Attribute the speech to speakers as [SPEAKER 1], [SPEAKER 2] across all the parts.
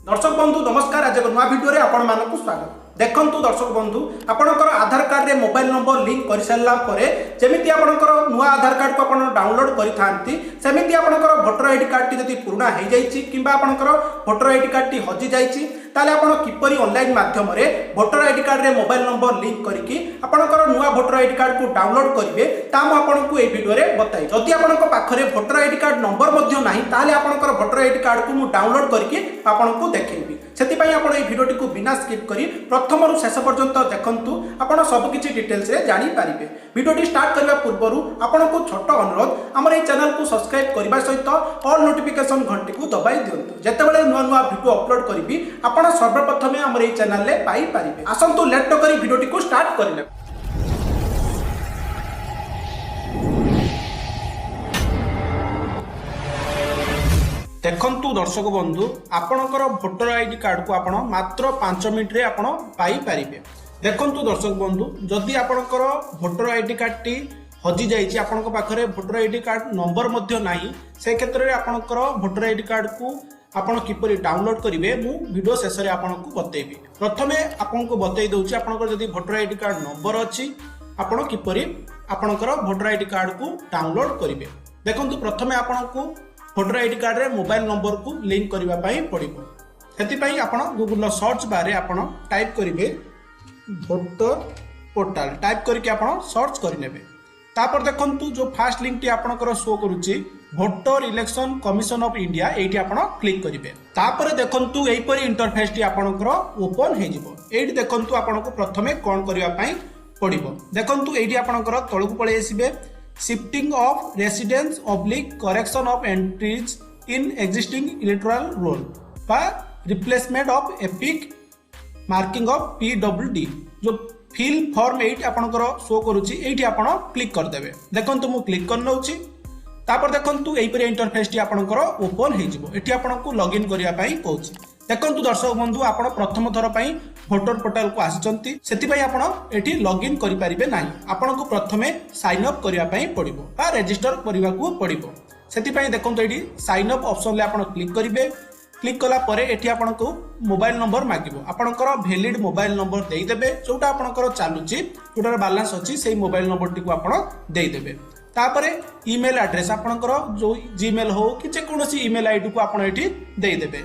[SPEAKER 1] दर्शक बंधु नमस्कार। आज एक नुआ भिडियो आपण मानक स्वागत। देखंतु दर्शक बंधु आपणकर आधार कार्ड रे मोबाइल नंबर लिंक कर सारा पर जमी आपणकर नुआ आधार कार्ड को आपण डाउनलोड करि सेमिति आपणकर वोटर आईडी कार्ड टी जदि पुराना हो जाइछि किंबा आपणकर वोटर आईडी कार्ड टी हजि जाइछि ताले आपण किपरि ऑनलाइन माध्यम रे वोटर आईडी कार्ड रे मोबाइल नंबर लिंक करिकि आपणकर नुआ वोटर आईडी कार्ड को डाउनलोड करिवे ता म आपनकु ए वीडियो रे बताइ। जदि आपनक पाखरे वोटर आईडी कार्ड नंबर मध्य नाही ताले आपणकर वोटर आईडी कार्ड को मु डाउनलोड करिकि आपनकु देखैबी। सेतिपई आपण ए वीडियो को बिना स्किप करी प्रथम रु शेष पर्यंत देखंतु आपण सब किछि डिटेल्स रे जानि पारिबे। वीडियो स्टार्ट करबा पूर्वरु आपनकु छोट अनुरोध हमर ए चैनल को सब्सक्राइब करबा सहित ऑल नोटिफिकेशन घंटी को दबाई दियंतु। जेतेबेले नुआ नुआ वीडियो अपलोड करबी आपण सर्वप्रथम हमर ए चैनल ले पाई पारिबे। आसंतु लेट न करी वीडियो को स्टार्ट करले। देखंतु दर्शक बंधु आपणकर वोटर आईडी कार्ड को आपण मात्र 5 मिनिट रे आपण पाई पारिबे। देखंतु दर्शक बंधु जदि आपणकर वोटर आईडी कार्ड टी हजि जाइछि आपणक पाखरे वोटर आईडी कार्ड नंबर मध्य नाही से क्षेत्र रे आपणकर वोटर आईडी कार्ड को आपण किपरि डाउनलोड करिवे मु वीडियो शेष रे आपणको बतेबी। प्रथमे आपणको बतै दउछि आपणकर जदि वोटर आईडी कार्ड नंबर अछि आपण किपरि आपणकर वोटर आईडी कार्ड को डाउनलोड करिवे। देखंतु प्रथमे आपणको वोटर आईडी कार्ड रे मोबाइल नंबर को लिंक करबा पई पड़िबो। हेति पई आपण गूगल सर्च बार रे आपण टाइप करिवे वोटर पोर्टल टाइप करके आपण सर्च करि नेबे। तापर देखंतु जो फर्स्ट लिंक टी आपणकर शो करूची voter election commission of India एठी आपण क्लिक करिवे। तापर देखंतु एई परी इंटरफेस टी आपणकर ओपन हे जिवो। एठी देखंतु आपणको प्रथमे कोन करबा पई पड़िबो। देखंतु एठी आपणकर तळकु पळे आसीबे shifting of residence oblique correction of entries in existing electoral roll बा replacement of EPIC marking of PWD जो फिल फॉर्म 8 आपनकर शो करूची एठी आपण क्लिक कर देबे। देखंतु मु क्लिक कर नउची। तापर देखंतु एई परे इंटरफेस टी आपनकर ओपन हे जिवो। एठी आपनकु लॉगिन करिया पई कहूची। देखंतु दर्शक बंधु आपण प्रथम थर पई वोटर पोर्टल को आसिचंती सेति पई आपण एठी लॉगिन करि परिबे नाही। आपनकु प्रथमे साइन अप करिया पई पड़िबो बा रजिस्टर करिवा को पड़िबो। सेति पई देखंतु एठी साइन अप ऑप्शन ले आपण क्लिक करिवे। क्लिक कला परे एठी आपनकु मोबाइल नंबर मागिबो। आपनकर वैलिड मोबाइल नंबर देई देबे जोटा आपनकर चालुची जोटार बैलेंस अछि सेही मोबाइल नंबर टी को आपण देई देबे। तापरे ईमेल एड्रेस आपनकर जो जीमेल हो कि जे कोनोसी ईमेल आईडी को आपण एठी देई देबे।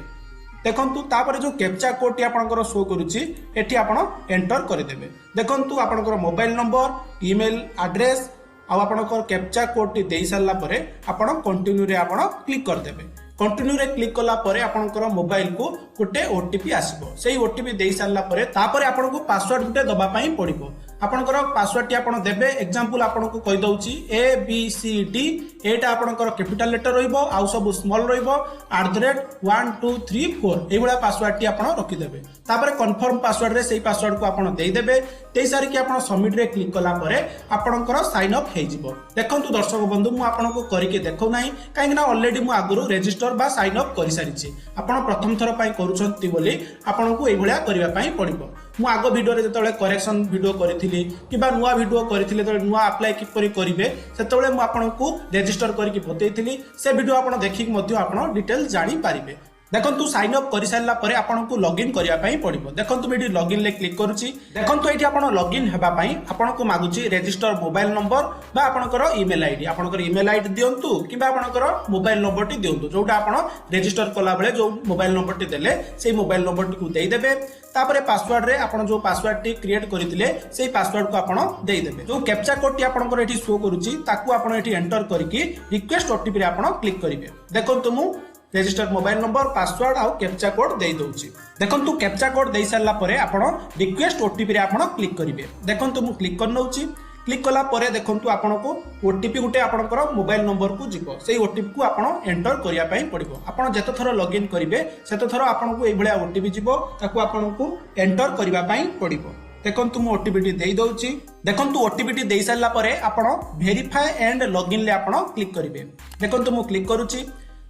[SPEAKER 1] देखंतु तापरे जो कैप्चा कोड टी आपनकर शो करूची एठी आपण एंटर करि देबे। देखंतु आपनकर मोबाइल नंबर ईमेल एड्रेस आ आपनकर कैप्चा कोड टी देई सारला परे आपण कंटिन्यू रे आपण क्लिक कर देबे। कंटिन्यू रे क्लिक कला परे आपनकर मोबाइल को गोटे ओटीपी आसीबो। सेही ओटीपी देई सारला परे तापरे आपनको पासवर्ड गुटे दबा पई पड़िबो। आपनकर पासवर्ड टी आपण देबे। एग्जांपल आपनको कहि दउची ABCD एटा आपनकर कैपिटल लेटर रहइबो आउ सब स्मॉल रहइबो @123 4 एबुला पासवर्ड टी आपण रखि देबे। तापरे कंफर्म पासवर्ड रे सेही पासवर्ड को आपण देई देबे। तेई सारी कि आपण सबमिट रे क्लिक कला परे आपनकर साइन अप हे जिवो। देखंतु दर्शक बंधु मु आपनको करिके देखौ नाही काहेकि ना ऑलरेडी मु आगुरु रजिस्टर बा साइन अप करि सारिछि। आपण प्रथम थर पई करूछंती बोली आपनको एई भलिया करिवा पई पड़िबो। मु आगो वीडियो रे जतले करेक्शन वीडियो करिथिली किबा नुआ वीडियो करिथिले त नुआ अप्लाई किपरि करिवे सेतबेले मु आपनको रजिस्टर करिकि बतैथिली। से वीडियो आपण देखिक मध्ये आपण डिटेल जानि पारिबे। देखंतु साइन अप करि सारला परे आपनको लॉगिन करिया पई पड़िबो। देखंतु मेडी लॉगिन ले क्लिक करूची। देखंतु एठी आपण लॉगिन हेबा पई आपनको मागुची रजिस्टर मोबाइल नंबर बा आपनकर ईमेल आईडी। आपनकर ईमेल आईडी दियंतु किबा आपनकर मोबाइल नंबर टी दियंतु जोटा आपण रजिस्टर कला बेले जो मोबाइल नंबर टी देले सेही मोबाइल नंबर टी को देई देबे। तापरे पासवर्ड रे आपण जो पासवर्ड टी क्रिएट करिथिले सेही पासवर्ड को आपण देई देबे। जो कैप्चा कोड टी आपनकर एठी शो करूची ताकू आपण एठी एंटर करिकि रिक्वेस्ट ओटीपी रे आपण क्लिक करिवे। देखंतु मु रजिस्टर मोबाइल नंबर पासवर्ड आउ कैप्चा कोड देई दउची। देखंतु कैप्चा कोड देई सारला परे आपण रिक्वेस्ट ओटीपी रे आपण क्लिक करिवे। देखंतु मु क्लिक कर नउची। क्लिक कला परे देखंतु आपनको ओटीपी गुटे आपनकर मोबाइल नंबर को जिवो। सेही ओटीपी को आपण एंटर करिया पई पड़िबो। आपण जते थरो लॉगिन करिवे सेते थरो आपनको एई भलिया ओटीपी जिवो ताकू आपनको एंटर करिवा पई पड़िबो। देखंतु मु ओटीपी टी देई दउची। देखंतु ओटीपी टी देई सारला परे आपण वेरीफाई एंड लॉगिन ले आपण क्लिक करिवे। देखंतु मु क्लिक करूची।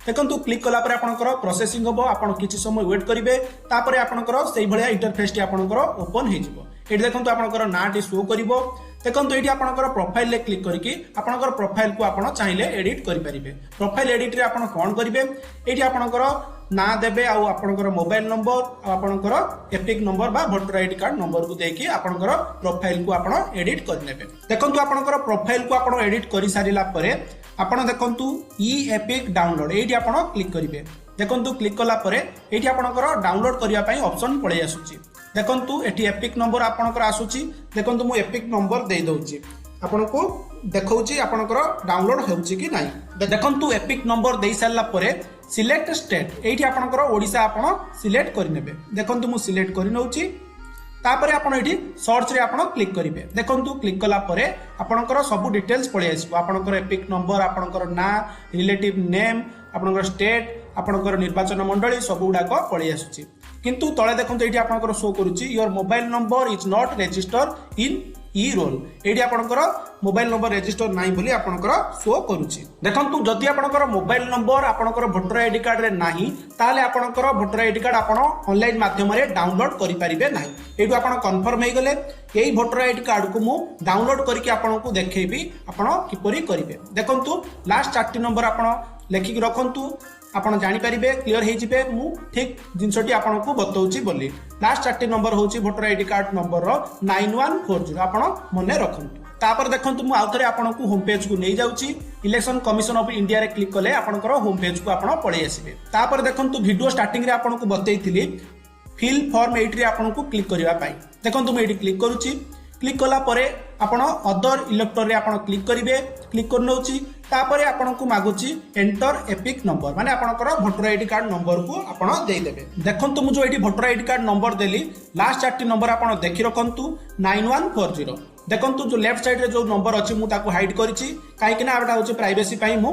[SPEAKER 1] देखंतु क्लिक कला परे आपनकर प्रोसेसिंग होबो। आपण किछि समय वेट करिवे तापरे आपनकर सेही भलिया इंटरफेस टी आपनकर ओपन हे जिवो। एठी देखंतु आपनकर नाम टी शो करिवो। देखंतु एठी आपनकर प्रोफाइल ले क्लिक करिकि आपनकर प्रोफाइल को आपण चाहिले एडिट करि परिबे। प्रोफाइल एडिट रे आपण कोन करिवे एठी आपनकर ना देबे आ आपनकर मोबाइल नंबर आ आपनकर एपिक नंबर बा वोटर आईडी कार्ड नंबर को देकी आपनकर प्रोफाइल को आपण एडिट कर नेबे। देखंतु आपनकर प्रोफाइल को आपण एडिट करि सारिला परे आपण देखंतु ई एपिक डाउनलोड एठी आपण क्लिक करिवे। देखंतु क्लिक कला परे एठी आपनकर डाउनलोड करिया पई ऑप्शन पळै आसुची। देखंतु एठी एपिक नंबर आपनकर आसुची। देखंतु मु एपिक नंबर देई दउची आपनको देखौची आपनकर डाउनलोड होउची कि नाही। देखंतु एपिक नंबर देई सारला परे सिलेक्ट स्टेट एठी आपनकर ओडिसा आपण सिलेक्ट करि नेबे। देखंतु मु सिलेक्ट करि नउची तापरे आपण एठी सर्च रे आपण क्लिक करिवे। देखंतु क्लिक कला परे आपनकर सब डिटेल्स पळै आसीबो। आपनकर एपिक नंबर आपनकर ना रिलेटिव नेम आपनकर स्टेट आपनकर निर्वाचन मंडली सब गुडाक पळै आसुची। किंतु तळे देखंतु एठी आपनकर शो करूची your mobile number is not registered in e roll एठी आपनकर मोबाइल नंबर रजिस्टर नाही बोली आपनकर शो करूची। देखंतु जदि आपनकर मोबाइल नंबर आपनकर वोटर आईडी कार्ड रे नाही ताले आपनकर वोटर आईडी कार्ड आपण ऑनलाइन माध्यम रे डाउनलोड करि परिबे नाही। एठु आपण कन्फर्म हे गले एई वोटर आईडी कार्ड को मु डाउनलोड करके आपनको देखेबी आपण किपरि करिवे। देखंतु लास्ट 4टी नंबर आपण लेखिक रखंतु आपण जानि परिबे क्लियर हे जिबे मु ठीक जिंसटी आपनको बतौची बोली। लास्ट 4टी नंबर होची वोटर आईडी कार्ड नंबर रो 9140 आपण मने रखंतु। तापर देखंतु मु आउथरे आपनको होम पेज को नै जाउची। इलेक्शन कमिशन ऑफ इंडिया रे क्लिक कले आपनकर होम पेज को आपण पळै आसीबे। तापर देखंतु वीडियो स्टार्टिंग रे आपनको बतैथिली फिल फॉर्म 8 रे आपनको क्लिक करिवा पाई। देखंतु मु एठी क्लिक करूची। क्लिक कला परे आपण अदर इलेक्टर रे आपण क्लिक करिवे। क्लिक कर नउची तापरे आपनको मागुची एंटर एपिक नंबर माने आपनकर वोटर आईडी कार्ड नंबर को आपण देई देबे। देखंतु मु जो एठी वोटर आईडी कार्ड नंबर देली लास्ट 4टी नंबर आपण देखि रखंतु 9140। देखंतु जो लेफ्ट साइड रे जो नंबर अछि मु ताको हाइड करिछि काहे कि ना आटा होछि प्राइवेसी पई मु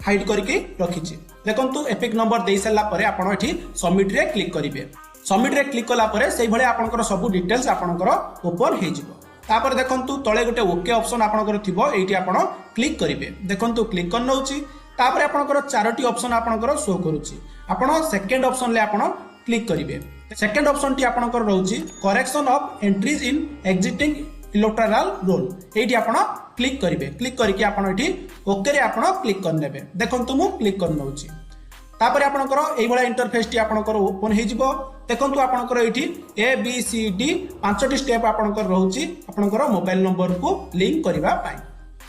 [SPEAKER 1] हाइड करके रखिछि। देखंतु एपिक नंबर देई सला परे आपण एठी सबमिट रे क्लिक करिवे। सबमिट रे क्लिक कला परे सेहि भले आपनकर सब डिटेल्स आपनकर ओपन हे जिवो। तापर देखंतु तळे गोटे ओके ऑप्शन आपनकर थिबो एठी आपण क्लिक करिवे। देखंतु क्लिक कर नउची तापर आपनकर 4टी ऑप्शन आपनकर शो करूची। आपण सेकंड ऑप्शन ले आपण क्लिक करिवे। सेकंड ऑप्शन टी आपनकर रहउची correction of entries in existing electoral roll एठी आपण क्लिक करिवे। क्लिक करके आपण एठी ओके रे आपण क्लिक कर नेबे। देखंतु मु क्लिक कर नउची तापर आपनकर एई भला इंटरफेस टी आपनकर ओपन हे जिवो। देखंतु आपनकर एठी ए बी सी डी 5टी स्टेप आपनकर रहउची आपनकर मोबाइल नंबर को लिंक करिवा पाई।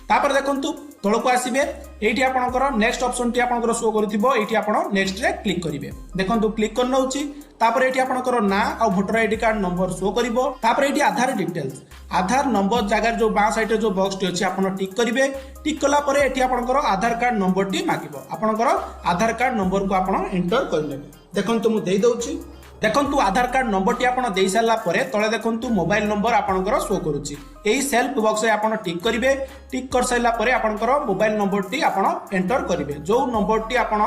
[SPEAKER 1] तापर देखंतु तळको आसीबे एठी आपनकर नेक्स्ट ऑप्शन टी आपनकर शो करथिबो एठी आपण नेक्स्ट रे क्लिक करिवे। देखंतु क्लिक कर नउची तापर एठी आपनकर ना आ voter ID card number show करिवो। तापर एठी आधार डिटेल्स आधार नंबर जगह जो बा साइड जो बॉक्स टी अछि आपण टिक करिवे। टिक कला परे एठी आपनकर आधार कार्ड नंबर टी मागिबो। आपनकर आधार कार्ड नंबर को आपण एंटर कर लेबे। देखंतु मु देई दउची। देखंतु आधार कार्ड नंबर टी आपण देई सारला परे तळे देखंतु मोबाइल नंबर आपनकर शो करूची। एई सेल्फ बॉक्स रे आपण टिक करिवे। टिक कर सारला परे आपनकर मोबाइल नंबर टी आपण एंटर करिवे। जो नंबर टी आपण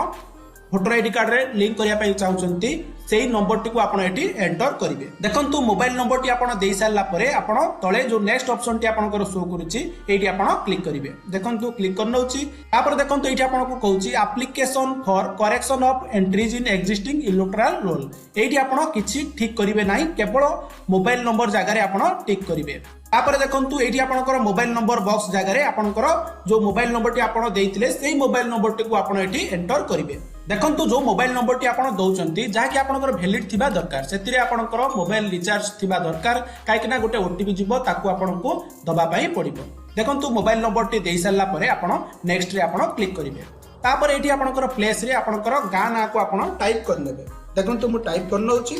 [SPEAKER 1] वोटर आईडी कार्ड रे लिंक करिया पई चाहुचंती सेही नंबर टी को आपण एठी एंटर करिवे। देखंतु मोबाइल नंबर टी आपण देई सारला परे आपण तळे जो नेक्स्ट ऑप्शन टी आपनकर शो करूची एठी आपण क्लिक करिवे। देखंतु क्लिक कर नउची तापर देखंतु एठी आपण को कहूची application for correction of entries in existing electoral roll एठी आपण किछि ठीक करिवे नाही केवल मोबाइल नंबर जगह रे आपण टिक करिवे। तापर देखंतु एठी आपनकर मोबाइल नंबर बॉक्स जगह रे आपनकर जो मोबाइल नंबर टी आपण देइथिले सेही मोबाइल नंबर टी को आपण एठी एंटर करिवे। देखंतु जो मोबाइल नंबर टी आपण दउचंती जहा कि आपनकर वैलिड थिबा दरकार सेतिरे आपनकर मोबाइल रिचार्ज थिबा दरकार काहे कि ना गोटे ओटीपी जिवो ताकू आपनको दबा पई पड़िबो। देखंतु मोबाइल नंबर टी देई सारला परे आपण नेक्स्ट रे आपण क्लिक करिवे। तापर एठी आपनकर प्लेस रे आपनकर गां ना को आपण टाइप कर लेबे। देखंतु मु टाइप कर नउची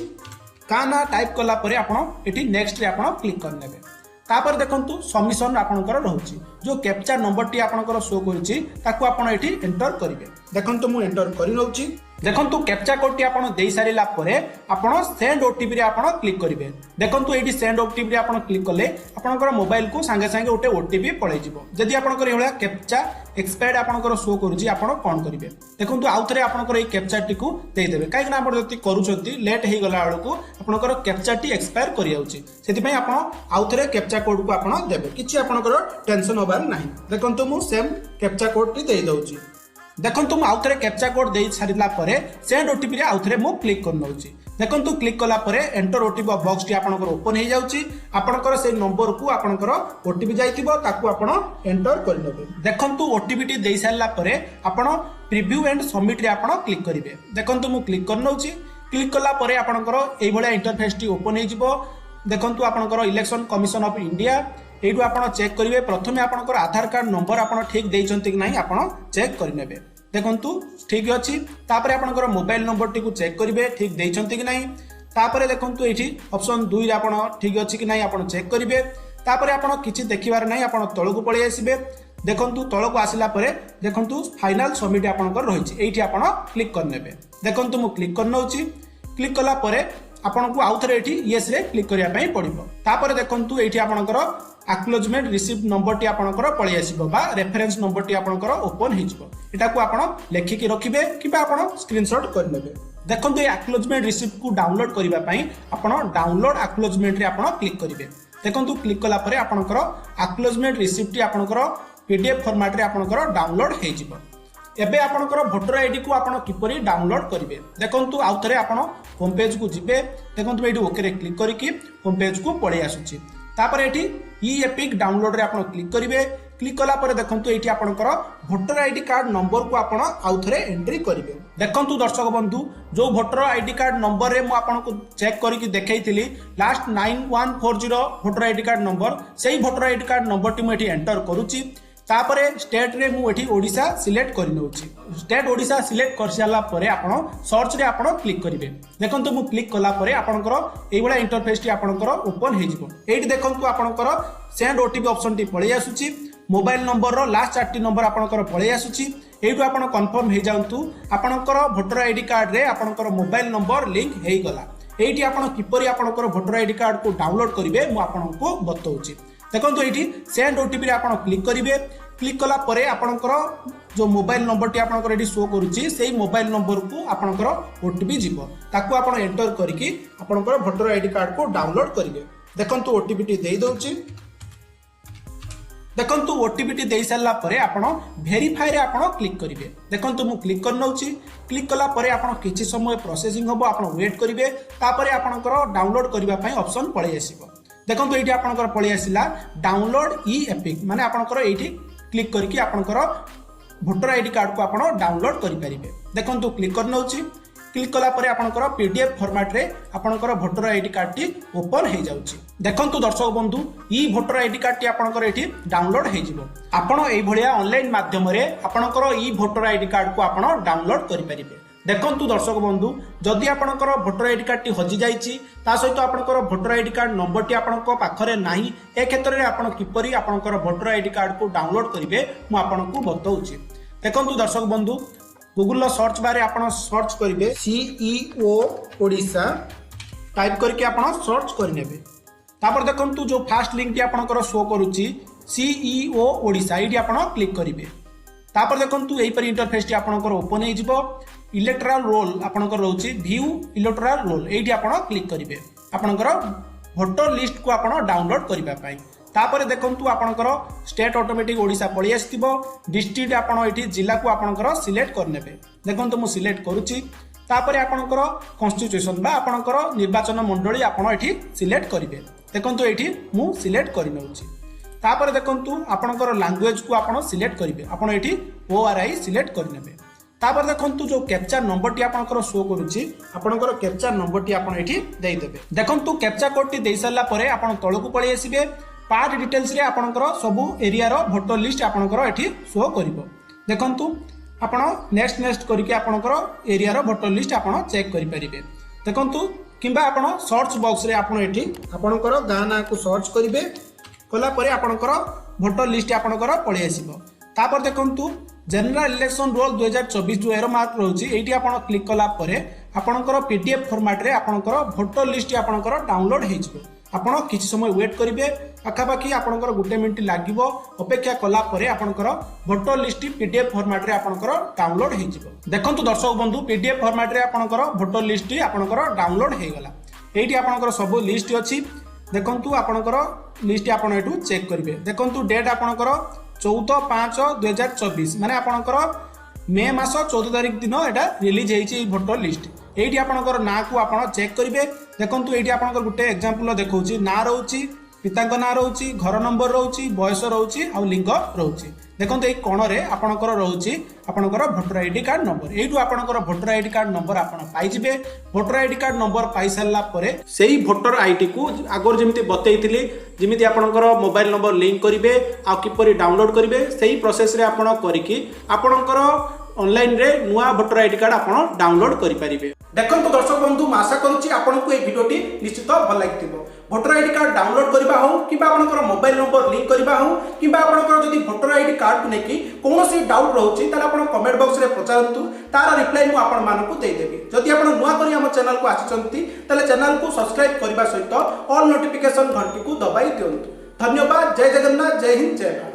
[SPEAKER 1] गां ना टाइप करला परे आपण एठी नेक्स्ट रे आपण क्लिक कर नेबे। तापर देखंतु सबमिशन आपनकर रहउची जो कैप्चा नंबर टी आपनकर शो करूची ताकू आपण एठी एंटर करिवे। देखंतु मु एंटर करि नउची। देखंतु कैप्चा कोड टी आपण देई सारिला परे आपण सेंड ओटीपी रे आपण क्लिक करिवे। देखंतु एठी सेंड ओटीपी रे आपण क्लिक कले आपनकर मोबाइल को संगे संगे ओटे ओटीपी पळै जिवो। जदि आपनकर एहला कैप्चा एक्सपायर्ड आपनकर शो करूची आपण कोन करिवे। देखंतु आउथरे आपनकर ए कैप्चा टी को देई देबे काहे कि आपण जति करूचंती लेट हे गला आळको आपनकर कैप्चा टी एक्सपायर करि जाउची सेति पई आपण आउथरे कैप्चा कोड को आपण देबे किछि आपनकर टेंशन होबार नाही। देखंतु मु सेम कैप्चा कोड टी देई दउची। देखंतु मु आउथरे कैप्चा कोड दे सारिला परे सेंड ओटीपी रे आउथरे मु क्लिक कर नउची। देखंतु क्लिक कला परे एंटर ओटीपी बॉक्स टी आपनकर ओपन हे जाउची। आपनकर से नंबर को आपनकर ओटीपी जाइतिबो ताकू आपण एंटर कर नेबे। देखंतु ओटीपी टी दे सारिला परे आपण प्रीव्यू एंड सबमिट रे आपण क्लिक करिवे। देखंतु मु क्लिक कर नउची। क्लिक कला परे आपनकर एई भलिया इंटरफेस टी ओपन हे जिवो। देखंतु आपनकर इलेक्शन कमिशन ऑफ इंडिया एइडु आपण चेक करिवे। प्रथमे आपनकर आधार कार्ड नंबर आपण ठीक देइचंती कि नाही आपण चेक करि नेबे। देखंतु ठीक अछि। तापरे आपनकर मोबाइल नंबर टी को चेक करिवे ठीक देइचंती कि नाही। तापरे देखंतु एठी ऑप्शन 2 रे आपण ठीक अछि कि नाही आपण चेक करिवे। तापरे आपण किछि देखिबार नाही आपण तळकु पळि आसीबे। देखंतु तळकु आसिला परे देखंतु फाइनल सबमिट आपनकर रहिछि एठी आपण क्लिक कर नेबे। देखंतु मु क्लिक कर नउछि। क्लिक कला परे आपन को आउथरे एठी यस रे क्लिक करिया पई पड़िबो। तापरे देखंतु एठी आपनकर एक्नॉलेजमेंट रिसीव नंबर टी आपनकर पळि आसीबो बा रेफरेंस नंबर टी आपनकर ओपन हिजबो। एटा को आपण लेखि कि रखिबे किबा आपण स्क्रीनशॉट कर नेबे। देखंतु ए एक्नॉलेजमेंट रिसीव को डाउनलोड करिबा पई आपण डाउनलोड एक्नॉलेजमेंट रे आपण क्लिक करिवे। देखंतु क्लिक कला परे आपनकर एक्नॉलेजमेंट रिसीव टी आपनकर पीडीएफ फॉर्मेट रे आपनकर डाउनलोड हे जिवो। एबे आपनकर वोटर आईडी को आपण किपरि डाउनलोड करिवे। देखंतु आउथरे आपण होम पेज को जिबे। देखंतु एठी ओके रे क्लिक करिकि होम पेज को पळि आसुची। तापर एठी ई एपिक डाउनलोड रे आपण क्लिक करिवे। क्लिक कला परे देखंतु एठी आपनकर वोटर आईडी कार्ड नंबर को आपण आउथरे एंट्री करिवे। देखंतु दर्शक बंधु जो वोटर आईडी कार्ड नंबर रे मु आपण को चेक करिकि देखैतिली last 9140 voter ID card number सेही वोटर आईडी कार्ड नंबर टी मु एठी एंटर करूची। तापरे स्टेट रे मु एठी ओडिसा सिलेक्ट करि नउची। स्टेट ओडिसा सिलेक्ट कर साला परे आपण सर्च रे आपण क्लिक करिवे। देखंतु मु क्लिक कला परे आपनकर एई बडा इंटरफेस टी आपनकर ओपन हे जिवो। एठी देखंतु आपनकर सेंड ओटीपी ऑप्शन टी पळि आसुची। मोबाइल नंबर रो लास्ट 8 नंबर आपनकर पळि आसुची। एठु आपण कंफर्म हे जाउंतु आपनकर वोटर आईडी कार्ड रे आपनकर मोबाइल नंबर लिंक हेई गला। एठी आपण किपरि आपनकर वोटर आईडी कार्ड को डाउनलोड करिवे मु आपनको बतौची। देखंतु एठी सेंड ओटीपी रे आपण क्लिक करिवे। क्लिक कला परे आपनकर जो मोबाइल नंबर टी आपनकर एठी शो करूची सेही मोबाइल नंबर को आपनकर ओटीपी जिवो। ताकू आपण एंटर करिकि आपनकर वोटर आईडी कार्ड को डाउनलोड करिवे। देखंतु ओटीपी टी देई दउची। देखंतु ओटीपी टी देई सारला परे आपण वेरीफाई रे आपण क्लिक करिवे। देखंतु मु क्लिक कर नउची। क्लिक कला परे आपण किछि समय प्रोसेसिंग होबो आपण वेट करिवे। तापरे आपनकर डाउनलोड करिवा पई ऑप्शन पळि आसीबो। देखंतु एठी आपनकर पळि आसिला डाउनलोड ई एपिक माने आपनकर एठी क्लिक करके आपनकर वोटर आईडी कार्ड को आपण डाउनलोड करि परिबे। देखंतु क्लिक कर नउची। क्लिक कला परे आपनकर पीडीएफ फॉर्मेट रे आपनकर वोटर आईडी कार्ड टी ओपन हे जाउची। देखंतु दर्शक बंधु ई वोटर आईडी कार्ड टी आपनकर एठी डाउनलोड हे जिवो। आपण एई भलिया ऑनलाइन माध्यम रे आपनकर ई वोटर आईडी कार्ड को आपण डाउनलोड करि परिबे। देखंतु दर्शक बंधु जदि आपनकर वोटर आईडी कार्ड टी हजि जाईची ता सहित आपनकर वोटर आईडी कार्ड नंबर टी आपनक पाखरे नाही ए क्षेत्र रे आपण किपरि आपनकर वोटर आईडी कार्ड को डाउनलोड करिवे मु आपनकु बतौची। देखंतु दर्शक बंधु गूगल सर्च बारे आपण सर्च करिवे सीईओ ओडिसा टाइप करके आपण सर्च करिनेबे। तापर देखंतु जो फर्स्ट लिंक टी आपनकर शो करूची सीईओ ओडिसा एठी आपण क्लिक करिवे। तापर देखंतु एई पर इंटरफेस टी आपनकर ओपन हे जिवो। इलेक्टोरल रोल आपनकर रहउची व्यू इलेक्टोरल रोल एठी आपण क्लिक करिवे आपनकर वोटर लिस्ट को आपण डाउनलोड करिबा पई। तापरे देखंतु आपनकर स्टेट ऑटोमेटिक ओडिसा पळि आस्तिबो। डिस्ट्रिक्ट आपण एठी जिल्ला को आपनकर सिलेक्ट करनेबे। देखंतु मु सिलेक्ट करूची। तापरे आपनकर कॉन्स्टिट्यूशन बा आपनकर निर्वाचन मंडली आपण एठी सिलेक्ट करिवे। देखंतु एठी मु सिलेक्ट करि नउची। तापरे देखंतु आपनकर लैंग्वेज को आपण सिलेक्ट करिवे। आपण एठी ओआरआई सिलेक्ट करनेबे। तापर देखंतु जो कैप्चा नंबर टी आपनकर शो करूची आपनकर कैप्चा नंबर टी आपण एठी देई देबे। देखंतु कैप्चा कोड टी देई सारला परे आपण तळकु पळि आसीबे। पार्ट डिटेल्स रे आपनकर सबु एरिया रो वोटर लिस्ट आपनकर एठी शो करिवो। देखंतु आपण नेक्स्ट करिके आपनकर एरिया रो वोटर लिस्ट आपण चेक करि परिबे। देखंतु किबा आपण सर्च बॉक्स रे आपण एठी आपनकर गां ना को सर्च करिवे। कला परे आपनकर वोटर लिस्ट आपनकर पळि आसीबो। तापर देखंतु जनरल इलेक्शन रोल 2024 जो एरो मार्क रहउची एठी आपण क्लिक कला परे आपनकर पीडीएफ फॉर्मेट रे आपनकर वोटर लिस्ट आपनकर डाउनलोड हे जिवो। आपण किछि समय वेट करिवे। आखापाखी आपनकर गुटे मिनिट लागिवो। अपेक्षा कला परे आपनकर वोटर लिस्ट पीडीएफ फॉर्मेट रे आपनकर डाउनलोड हे जिवो। देखंतु दर्शक बंधु पीडीएफ फॉर्मेट रे आपनकर वोटर लिस्ट आपनकर डाउनलोड हे गला। एठी आपनकर सब लिस्ट अछि। देखंतु आपनकर लिस्ट आपण एठू चेक करिवे। देखंतु डेट आपनकर 14/5/2024 माने आपनकर मे मास 14 तारिख दिन एटा रिलीज होती भोटर लिस्ट। ये आपंकर ना को आप चेक करेंगे। देखो ये आपंकर गोटे एग्जांपल देखा ना रोचे पिता ना रोचे घर नंबर रोचे बयस रोचे आ लिंग रोचे। देखो ये कोणे आपणकर रोचे आपणकर भोटर आईडी कार्ड नंबर यू आपणकर भोटर आईडी कार्ड नंबर आप पाइबे। भोटर आईडी कार्ड नंबर पाई सारा पर से ही भोटर आईडी को आगर जमी बतई जमी आपणकर मोबाइल नंबर लिंक करेंगे आ किपरि डाउनलोड करेंगे से ही प्रोसेस रे आपण करिकी आपणकर ऑनलाइन रे नुआ भोटर आईडी कार्ड आपण डाउनलोड करि परिबे। देखो दर्शक बंधु आशा करुच्ची आपको ये भिडियोटी निश्चित भल लगी। भोटर आईडी कार्ड डाउनलोड करवा हो कि आपंकर मोबाइल नंबर लिंक करवा हो कि आपंकर जदि भोटर आईडी कार्ड को लेकिन कौन डाउट रोचे कमेंट बॉक्स रे पचारतु तार रिप्लाई मु आपण मानकु देदेबी। जदि आपण नुआ करी हम चैनल को आछिसंती तले चैनल को सब्सक्राइब करबा सहित ऑल नोटिफिकेशन घंटी को दबाई दियंतु। धन्यवाद। जय जगन्नाथ, जय हिंद, जय भारत।